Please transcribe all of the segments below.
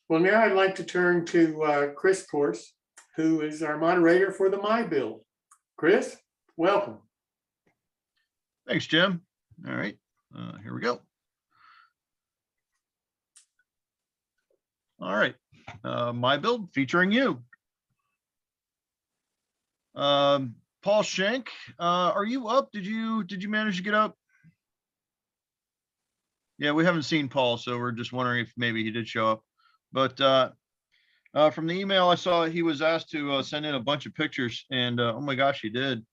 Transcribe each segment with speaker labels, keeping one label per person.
Speaker 1: Well, now I'd like to turn to Chris Course, who is our moderator for the My Build. Chris, welcome.
Speaker 2: Thanks, Jim. All right, here we go. All right, My Build featuring you. Paul Schenk, are you up? Did you manage to get up? Yeah, we haven't seen Paul, so we're just wondering if maybe he did show up. But from the email I saw, he was asked to send in a bunch of pictures, and oh my gosh, he did.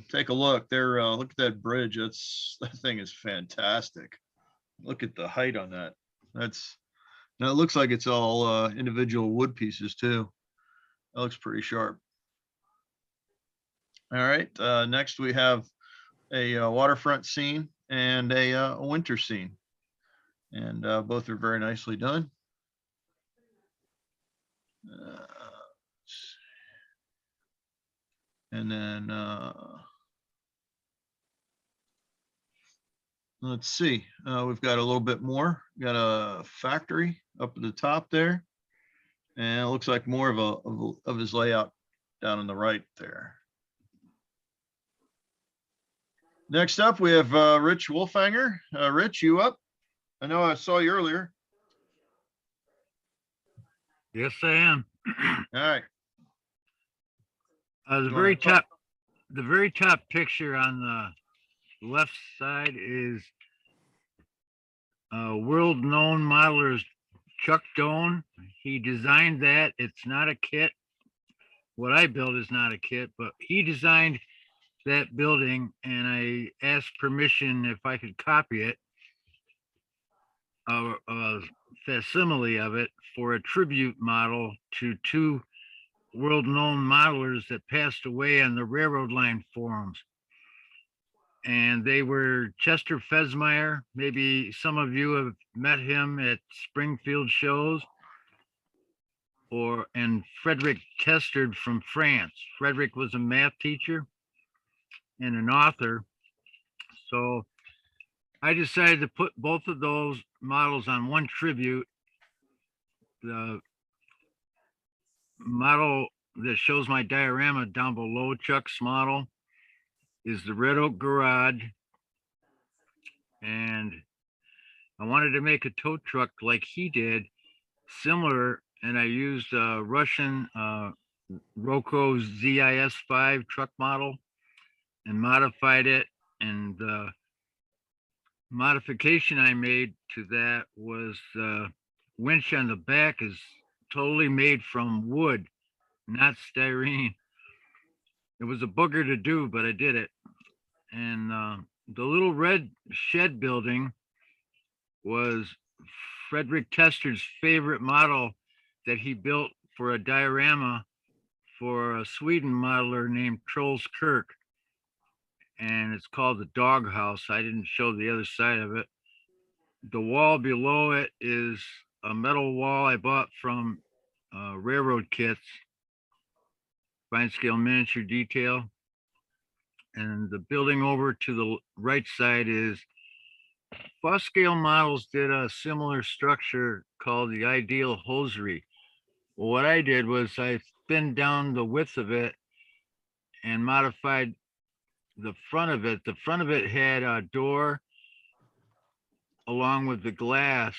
Speaker 2: Take a look there. Look at that bridge. That thing is fantastic. Look at the height on that. Now it looks like it's all individual wood pieces too. That looks pretty sharp. All right, next we have a waterfront scene and a winter scene, and both are very nicely done. And then let's see, we've got a little bit more. We've got a factory up at the top there, and it looks like more of his layout down on the right there. Next up, we have Rich Wolfhanger. Rich, you up? I know I saw you earlier.
Speaker 3: Yes, I am.
Speaker 2: All right.
Speaker 3: The very top picture on the left side is world-known modeler Chuck Doan. He designed that. It's not a kit. What I built is not a kit, but he designed that building, and I asked permission if I could copy it, a facsimile of it, for a tribute model to two world-known modelers that passed away on the railroad line forums. And they were Chester Fesmeyer. Maybe some of you have met him at Springfield shows, and Frederick Testard from France. Frederick was a math teacher and an author. So I decided to put both of those models on one tribute. The model that shows my diorama down below Chuck's model is the Red Oak Garage. And I wanted to make a tow truck like he did, similar, and I used a Russian Roco ZIS-5 truck model and modified it. And the modification I made to that was the winch on the back is totally made from wood, not styrene. It was a booger to do, but I did it. And the little red shed building was Frederick Testard's favorite model that he built for a diorama for a Sweden modeler named Troels Kirk. And it's called the Dog House. I didn't show the other side of it. The wall below it is a metal wall I bought from Railroad Kits, fine scale miniature detail. And the building over to the right side is Foss Scale Models did a similar structure called the Ideal Hosiery. Well, what I did was I thinned down the width of it and modified the front of it. The front of it had a door along with the glass,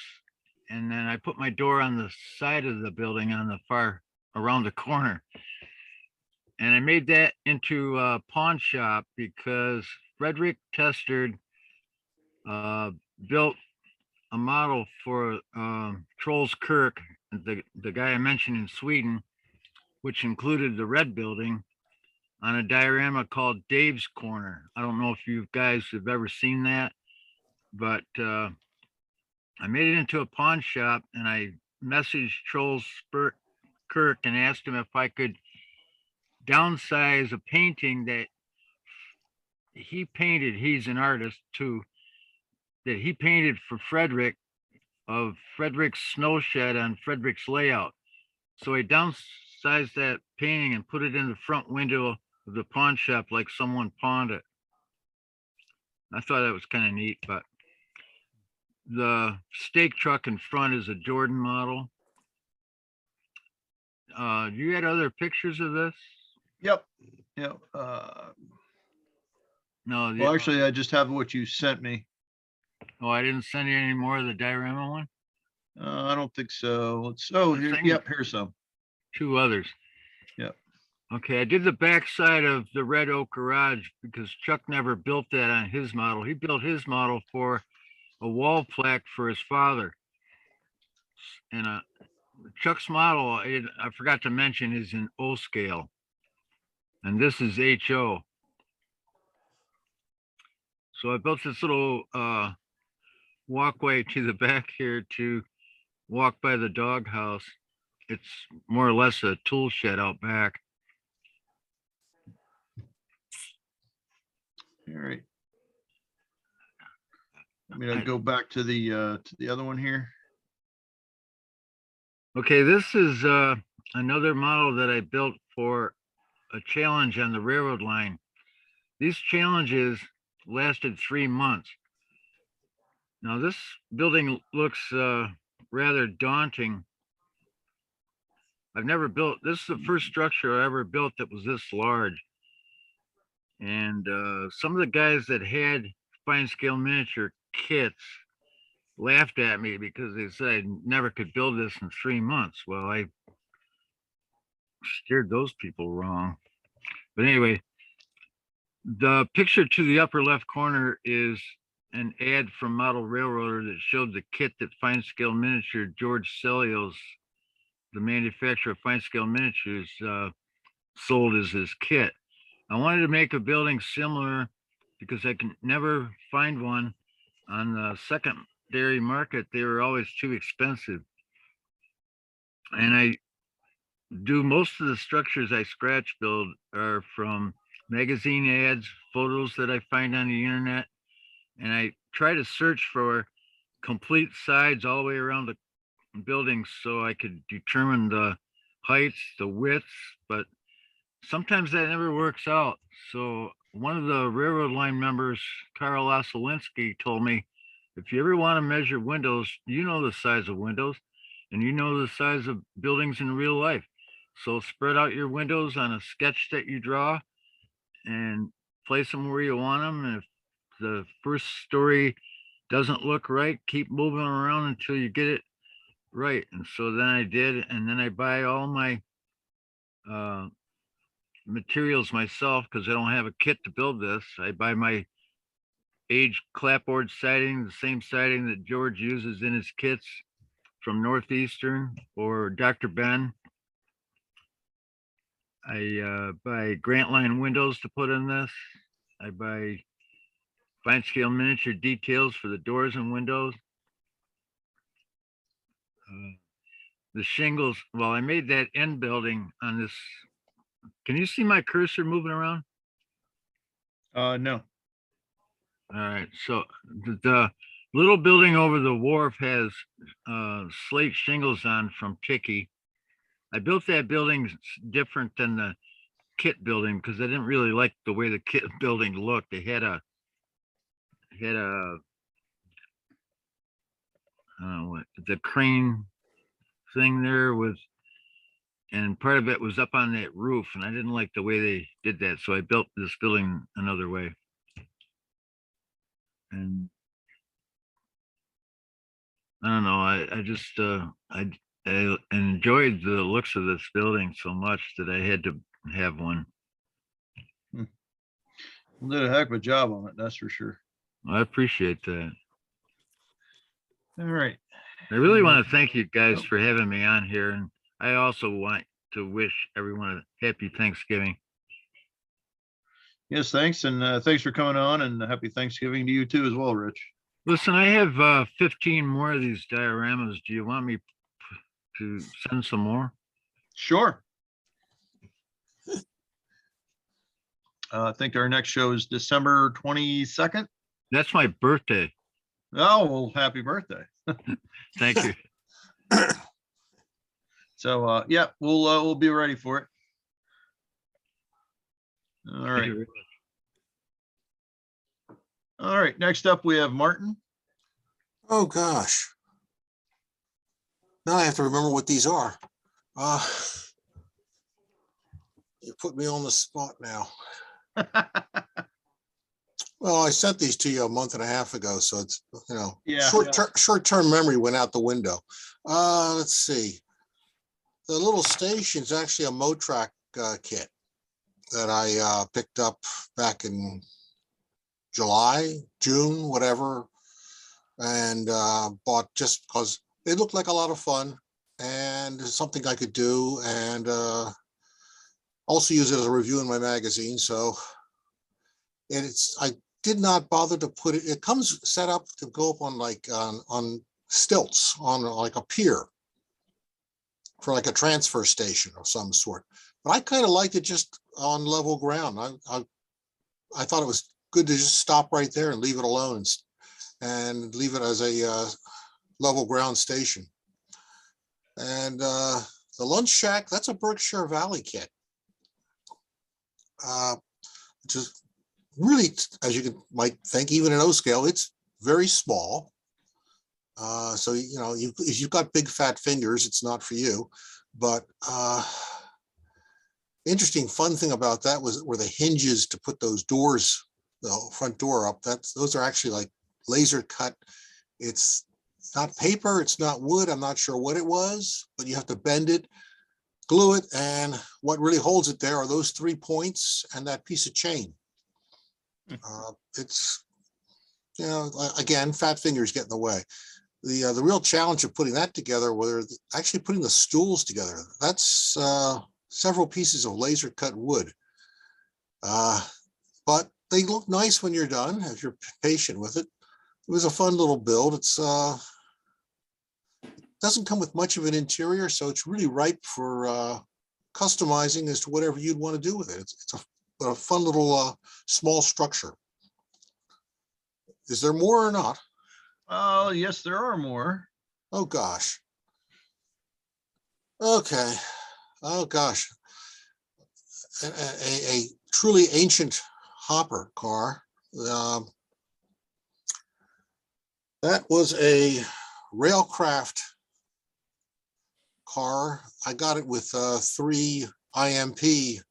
Speaker 3: and then I put my door on the side of the building on the far around the corner. And I made that into a pawn shop because Frederick Testard built a model for Troels Kirk, the guy I mentioned in Sweden, which included the red building, on a diorama called Dave's Corner. I don't know if you guys have ever seen that, but I made it into a pawn shop, and I messaged Troels Kirk and asked him if I could downsize a painting that he painted. He's an artist too, that he painted for Frederick, of Frederick's snow shed on Frederick's layout. So I downsized that painting and put it in the front window of the pawn shop like someone pawned it. I thought that was kind of neat. But the stake truck in front is a Jordan model, you had other pictures of this?
Speaker 2: Yep. Yep.
Speaker 3: No,
Speaker 2: Well, actually, I just have what you sent me.
Speaker 3: oh, I didn't send you any more of the diorama one?
Speaker 2: I don't think so. Here,
Speaker 3: Thing-
Speaker 2: yep, here's some.
Speaker 3: 2 others.
Speaker 2: Yep.
Speaker 3: Okay, I did the backside of the red oak garage because Chuck never built that on his model. He built his model for a wall plaque for his father. And Chuck's model, I forgot to mention, is in O scale. And this is HO. So I built this little walkway to the back here to walk by the doghouse. It's more or less a tool shed out back.
Speaker 2: All right. I mean, I go back to the other one here.
Speaker 3: Okay, this is another model that I built for a challenge on the railroad line. These challenges lasted 3 months. Now this building looks rather daunting. I've never built, this is the first structure I ever built that was this large. And some of the guys that had fine scale miniature kits laughed at me because they said I never could build this in 3 months. Well, I steered those people wrong. But anyway, the picture to the upper left corner is an ad from Model Railroader that showed the kit that Fine Scale Miniature George Celios, the manufacturer of fine scale miniatures, sold as his kit. I wanted to make a building similar because I can never find one on the secondary market. They were always too expensive. And I do most of the structures I scratch build are from magazine ads, photos that I find on the internet. And I try to search for complete sides all the way around the building so I could determine the heights, the widths, but sometimes that never works out. So one of the railroad line members, Carl Osolinsky, told me, if you ever want to measure windows, you know the size of windows and you know the size of buildings in real life. So spread out your windows on a sketch that you draw and place them where you want them. And if the first story doesn't look right, keep moving around until you get it right. And so then I did, and then I buy all my materials myself because I don't have a kit to build this. I buy my aged clapboard siding, the same siding that George uses in his kits from Northeastern or Dr. Ben. I buy Grant Line windows to put in this. I buy fine scale miniature details for the doors and windows. The shingles, well, I made that end building on this. Can you see my cursor moving around?
Speaker 2: No.
Speaker 3: All right, so the little building over the wharf has slate shingles on from Tiki. I built that building different than the kit building because I didn't really like the way the kit building looked. They had a I don't know what, the crane thing there was, and part of it was up on that roof, and I didn't like the way they did that, so I built this building another way. And I don't know, I just I enjoyed the looks of this building so much that I had to have one.
Speaker 2: You did a heck of a job on it, that's for sure.
Speaker 3: I appreciate that.
Speaker 2: All right.
Speaker 3: I really want to thank you guys for having me on here, and I also want to wish everyone a happy Thanksgiving.
Speaker 2: Yes, thanks. And thanks for coming on, and happy Thanksgiving to you too as well, Rich.
Speaker 3: Listen, I have 15 more of these dioramas. Do you want me to send some more?
Speaker 2: Sure. I think our next show is December 22nd.
Speaker 3: That's my birthday.
Speaker 2: Oh, well, happy birthday.
Speaker 3: Thank you.
Speaker 2: So yeah, we'll be ready for it. All right. All right. Next up, we have Martin.
Speaker 4: Oh, gosh. Now I have to remember what these are. You put me on the spot now. Well, I sent these to you a month and a half ago, so it's,
Speaker 2: Yeah.
Speaker 4: short-term memory went out the window. Let's see. The little station's actually a Motrack kit that I picked up back in July, June, whatever, and bought just because it looked like a lot of fun and something I could do, and also use it as a review in my magazine. So, and I did not bother to put it. It comes set up to go up on like on stilts on like a pier for like a transfer station of some sort. But I kind of liked it just on level ground. I thought it was good to just stop right there and leave it alone and leave it as a level ground station. And the lunch shack, that's a Berkshire Valley kit. Just really, as you might think, even in O scale, it's very small. So, if you've got big fat fingers, it's not for you. But interesting, fun thing about that were the hinges to put those doors, the front door up. Those are actually like laser cut. It's not paper, it's not wood. I'm not sure what it was, but you have to bend it, glue it, and what really holds it there are those 3 points and that piece of chain. It's, again, fat fingers get in the way. The real challenge of putting that together, was actually putting the stools together. That's several pieces of laser cut wood. But they look nice when you're done, if you're patient with it. It was a fun little build. It's doesn't come with much of an interior, so it's really ripe for customizing as to whatever you'd want to do with it. It's a fun little small structure. Is there more or not?
Speaker 2: Oh, yes, there are more.
Speaker 4: Oh gosh. Okay. Oh gosh. A truly ancient hopper car. That was a Railcraft car. I got it with 3 IMP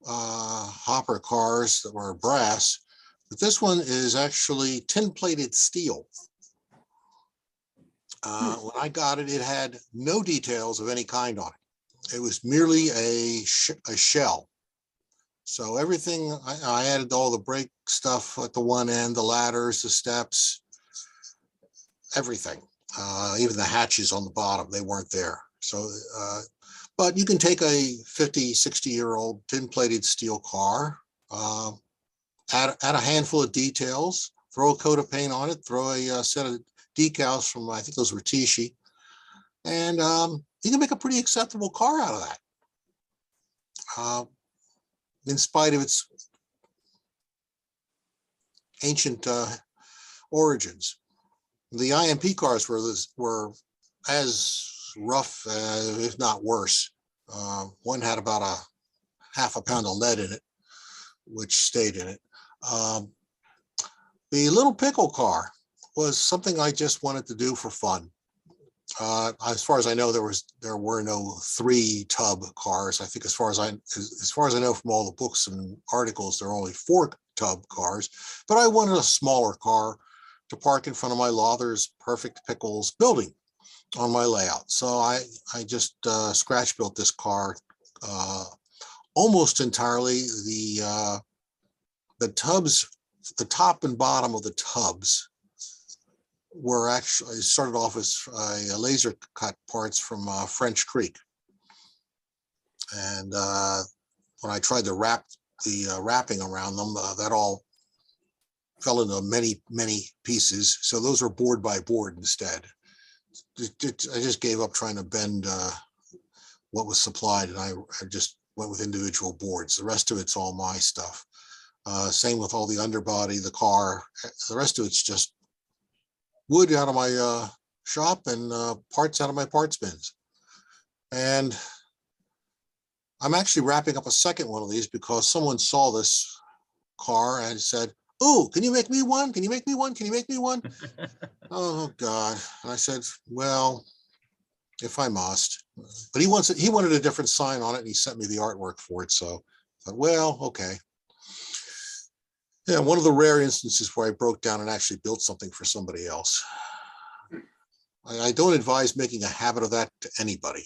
Speaker 4: hopper cars that were brass, but this one is actually tin-plated steel. When I got it, it had no details of any kind on it. It was merely a shell. So everything, I added all the brake stuff at the one end, the ladders, the steps, everything. Even the hatches on the bottom, they weren't there. So, but you can take a 50, 60-year-old tin-plated steel car, add a handful of details, throw a coat of paint on it, throw a set of decals from, I think those were Tichy, and you can make a pretty acceptable car out of that. In spite of its ancient origins. The IMP cars were as rough, if not worse. One had about a half a pound of lead in it, which stayed in it. The little pickle car was something I just wanted to do for fun. As far as I know, there were no 3 tub cars. I think as far as I know from all the books and articles, there are only 4 tub cars. But I wanted a smaller car to park in front of my Lawther's Perfect Pickles building on my layout. So I just scratch built this car almost entirely. The tubs, the top and bottom of the tubs were actually started off as laser cut parts from French Creek. And when I tried to wrap the wrapping around them, that all fell into many, many pieces. So those were board by board instead. I just gave up trying to bend what was supplied, and I just went with individual boards. The rest of it's all my stuff. Same with all the underbody, the car. The rest of it's just wood out of my shop and parts out of my parts bins. And I'm actually wrapping up a second one of these because someone saw this car and said, "Oh, can you make me one? Can you make me one? Can you make me one?" Oh God. And I said, well, if I must. But he wanted a different sign on it, and he sent me the artwork for it. So I thought, well, okay. Yeah, one of the rare instances where I broke down and actually built something for somebody else. I don't advise making a habit of that to anybody.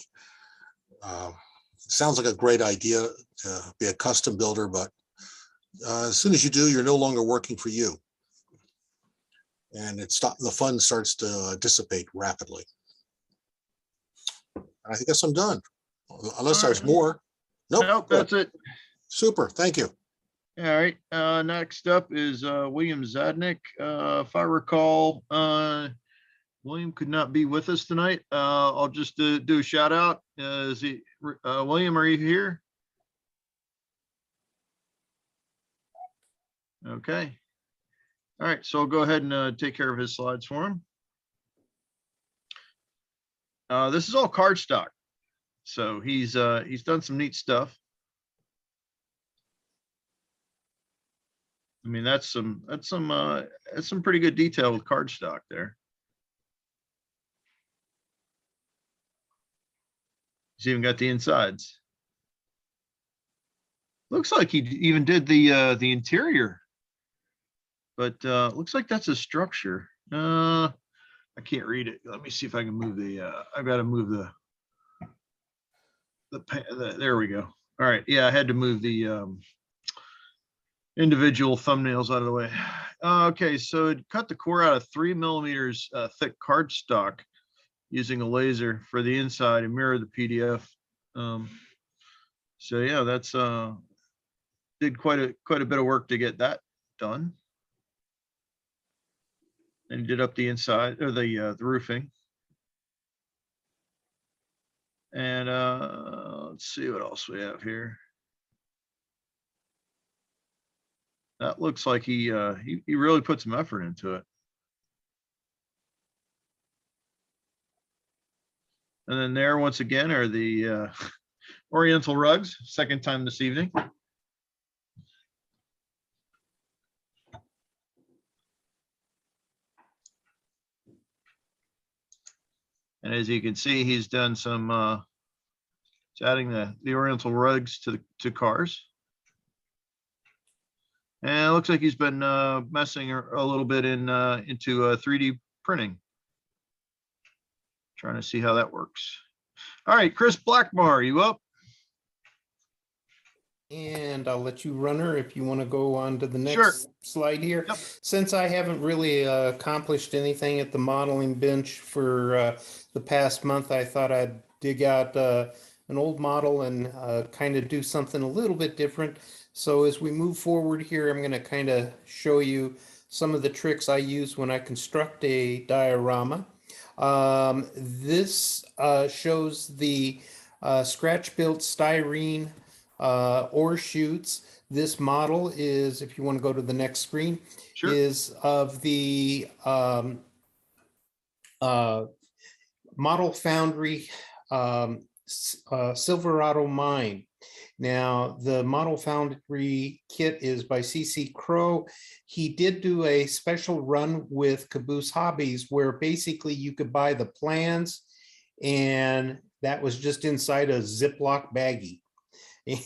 Speaker 4: Sounds like a great idea to be a custom builder, but as soon as you do, you're no longer working for you. And the fun starts to dissipate rapidly. I guess I'm done, unless there's more.
Speaker 2: Nope,
Speaker 4: Good.
Speaker 2: that's it.
Speaker 4: Super, thank you.
Speaker 2: All right, next up is William Zadnik. If I recall, William could not be with us tonight. I'll just do a shout out. William, are you here? Okay. All right, so I'll go ahead and take care of his slides for him. This is all cardstock, so he's done some neat stuff. I mean, that's some pretty good detail with cardstock there. He's even got the insides. Looks like he even did the interior, but looks like that's a structure. I can't read it. Let me see if I can move I've got to move there we go. All right. Yeah, I had to move the individual thumbnails out of the way. Okay, so it cut the core out of 3 millimeters thick cardstock using a laser for the inside and mirror the PDF. So yeah, that's did quite a bit of work to get that done. And did up the inside or the roofing. And let's see what else we have here. That looks like he really put some effort into it. And then there, once again, are the Oriental rugs, second time this evening. And as you can see, he's done some adding the Oriental rugs to cars. And it looks like he's been messing a little bit into 3D printing. Trying to see how that works. All right, Chris Blackmore, you up?
Speaker 5: And I'll let you run her if you want to go on to the next
Speaker 2: Sure.
Speaker 5: slide here.
Speaker 2: Yep.
Speaker 5: Since I haven't really accomplished anything at the modeling bench for the past month, I thought I'd dig out an old model and kind of do something a little bit different. So as we move forward here, I'm going to kind of show you some of the tricks I use when I construct a diorama. This shows the scratch-built styrene ore chutes. This model is, if you want to go to the next screen,
Speaker 2: Sure.
Speaker 5: is of the model Foundry Silverado mine. Now, the model Foundry Kit is by CC Crow. He did do a special run with Caboose Hobbies where basically you could buy the plans and that was just inside a Ziploc baggie.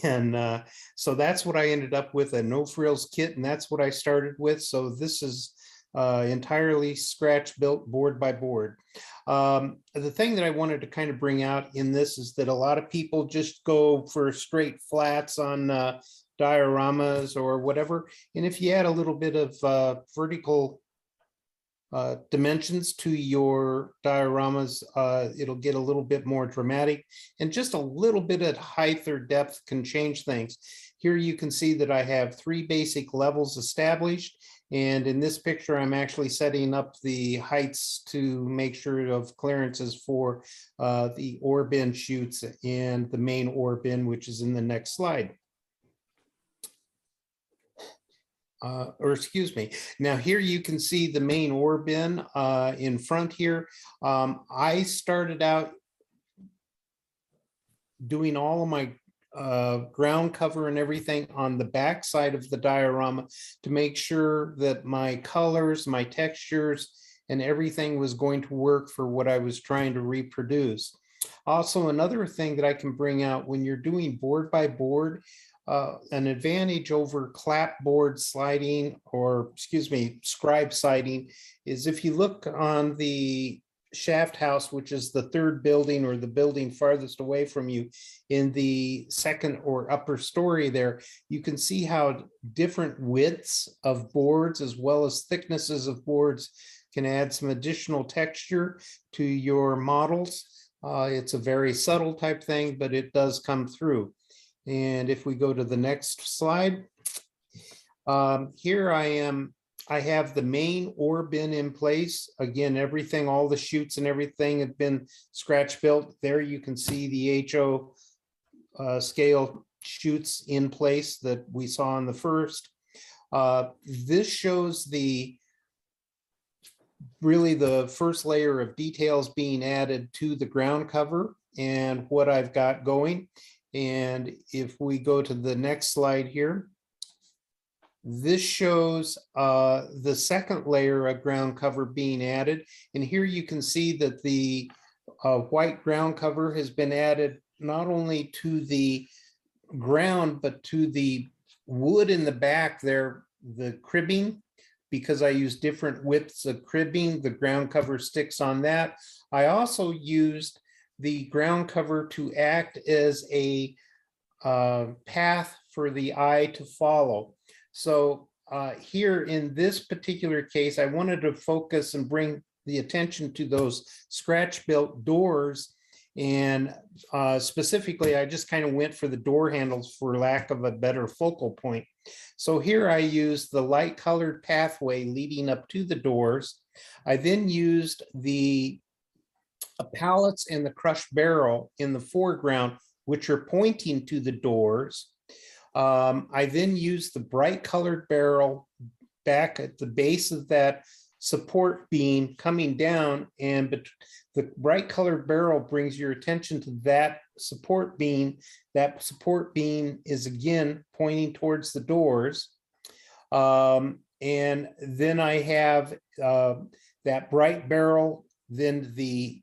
Speaker 5: And so that's what I ended up with, a no frills kit, and that's what I started with. So this is entirely scratch built board by board. The thing that I wanted to kind of bring out in this is that a lot of people just go for straight flats on dioramas or whatever. And if you add a little bit of vertical dimensions to your dioramas, it'll get a little bit more dramatic, and just a little bit of height or depth can change things. Here you can see that I have 3 basic levels established, and in this picture I'm actually setting up the heights to make sure of clearances for the ore bin chutes and the main ore bin, which is in the next slide. Or excuse me. Now here you can see the main ore bin in front here. I started out doing all of my ground cover and everything on the back side of the diorama to make sure that my colors, my textures, and everything was going to work for what I was trying to reproduce. Also, another thing that I can bring out when you're doing board by board, an advantage over clapboard sliding, or excuse me, scribe siding, is if you look on the shaft house, which is the third building or the building farthest away from you in the second or upper story there, you can see how different widths of boards as well as thicknesses of boards can add some additional texture to your models. It's a very subtle type thing, but it does come through. And if we go to the next slide, here I have the main ore bin in place. Again, everything, all the chutes and everything have been scratch built. There you can see the HO scale chutes in place that we saw in the first. This shows really the first layer of details being added to the ground cover and what I've got going. And if we go to the next slide here, this shows the second layer of ground cover being added. And here you can see that the white ground cover has been added not only to the ground, but to the wood in the back there, the cribbing, because I use different widths of cribbing, the ground cover sticks on that. I also used the ground cover to act as a path for the eye to follow. So here in this particular case, I wanted to focus and bring the attention to those scratch built doors. And specifically, I just kind of went for the door handles for lack of a better focal point. So here I used the light colored pathway leading up to the doors. I then used the pallets and the crushed barrel in the foreground, which are pointing to the doors. I then used the bright colored barrel back at the base of that support beam coming down, and the bright colored barrel brings your attention to that support beam. That support beam is again pointing towards the doors. And then I have that bright barrel, then the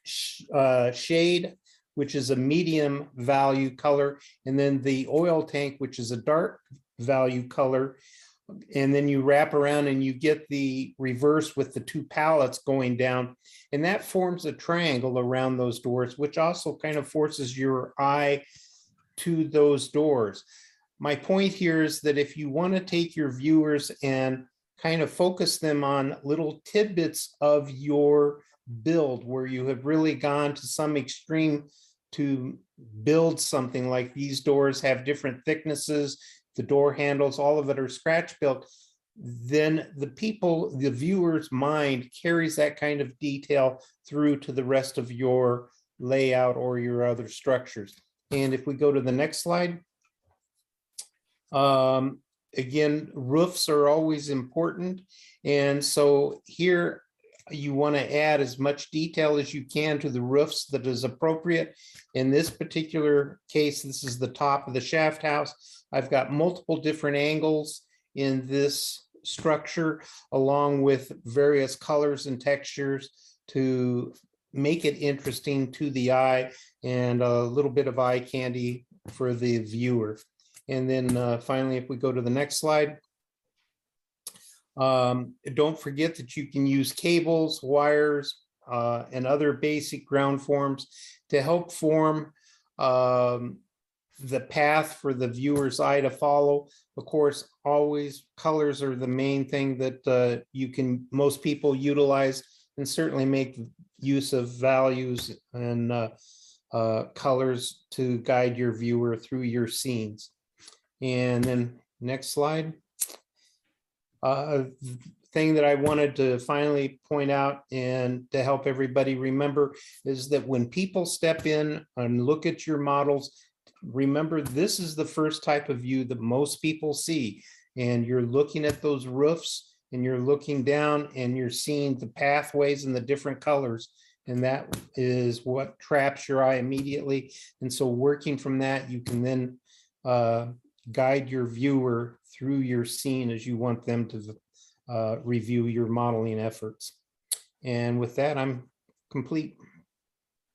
Speaker 5: shade, which is a medium value color, and then the oil tank, which is a dark value color. And then you wrap around and you get the reverse with the two pallets going down. And that forms a triangle around those doors, which also kind of forces your eye to those doors. My point here is that if you want to take your viewers and kind of focus them on little tidbits of your build where you have really gone to some extreme to build something, like these doors have different thicknesses, the door handles, all of it are scratch built, then the viewer's mind carries that kind of detail through to the rest of your layout or your other structures. And if we go to the next slide, again, roofs are always important. And so here you want to add as much detail as you can to the roofs that is appropriate. In this particular case, this is the top of the shaft house. I've got multiple different angles in this structure, along with various colors and textures to make it interesting to the eye and a little bit of eye candy for the viewer. And then finally, if we go to the next slide, don't forget that you can use cables, wires, and other basic ground forms to help form the path for the viewer's eye to follow. Of course, always colors are the main thing that most people utilize, and certainly make use of values and colors to guide your viewer through your scenes. And then next slide. Thing that I wanted to finally point out and to help everybody remember is that when people step in and look at your models, remember this is the first type of view that most people see. And you're looking at those roofs and you're looking down and you're seeing the pathways and the different colors. And that is what traps your eye immediately. And so working from that, you can then guide your viewer through your scene as you want them to review your modeling efforts. And with that, I'm complete.